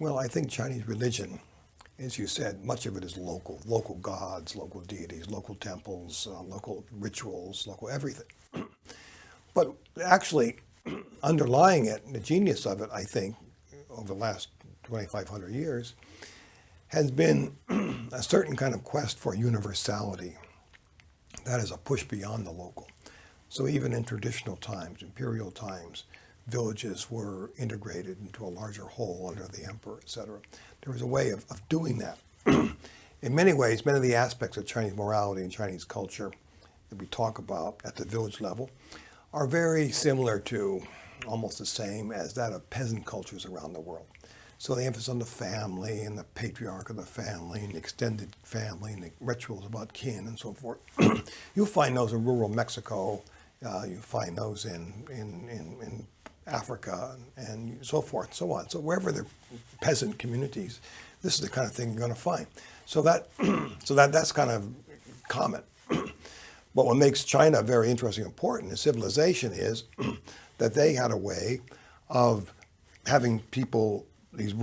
Well, I think Chinese religion, as you said, much of it is local gods, local deities, local temples, local rituals, local everything. But actually, underlying it, the genius of it, I think, over the last 2,500 years, has been a certain kind of quest for universality. That is a push beyond the local. So even in traditional times, imperial times, villages were integrated into a larger whole under the emperor, etc. There was a way of doing that. In many ways, many of the aspects of Chinese morality and Chinese culture that we talk about at the village level are very similar to, almost the same as that of peasant cultures around the world. So the emphasis on the family and the patriarch of the family and the extended family and the rituals about kin and so forth. You'll find those in rural Mexico. You find those in Africa and so forth and so on. So wherever there are peasant communities, this is the kind of thing you're going to find. So that's kind of common. But what makes China very interesting and important as civilization is that they had a way of having people, these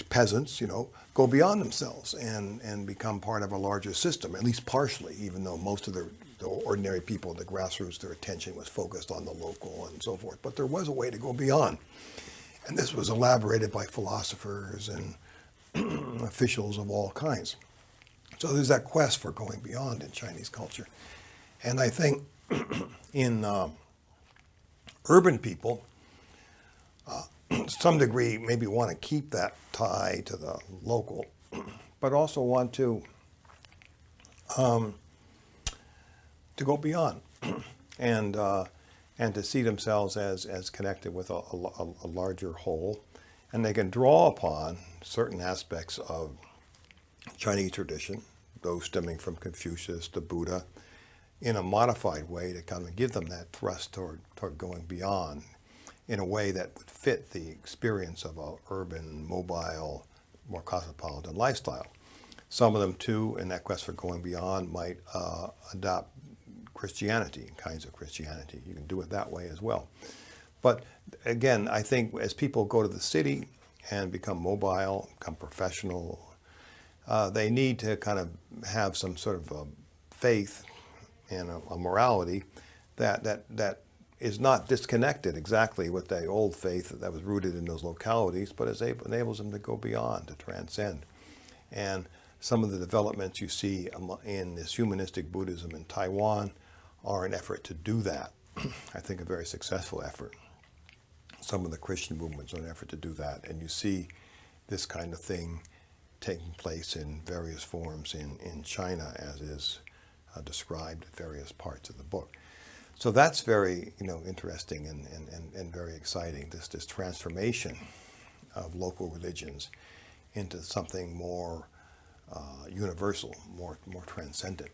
peasants, go beyond themselves and become part of a larger system, at least partially, even though most of the ordinary people, the grassroots, their attention was focused on the local and so forth. But there was a way to go beyond. And this was elaborated by philosophers and officials of all kinds. So there's that quest for going beyond in Chinese culture. And I think in urban people, to some degree, maybe want to keep that tie to the local, but also want to go beyond and to see themselves as connected with a larger whole. And they can draw upon certain aspects of Chinese tradition, those stemming from Confucius, the Buddha, in a modified way to kind of give them that thrust toward going beyond in a way that would fit the experience of an urban, mobile, more cosmopolitan lifestyle. Some of them, too, in that quest for going beyond, might adopt Christianity, kinds of Christianity. You can do it that way as well. But again, I think as people go to the city and become mobile, become professional, they need to kind of have some sort of a faith and a morality that is not disconnected exactly with the old faith that was rooted in those localities, but enables them to go beyond, to transcend. And some of the developments you see in this humanistic Buddhism in Taiwan are an effort to do that. I think a very successful effort. Some of the Christian movements are an effort to do that. And you see this kind of thing taking place in various forms in China, as is described in various parts of the book. So that's very interesting and very exciting, this transformation of local religions into something more universal, more transcendent.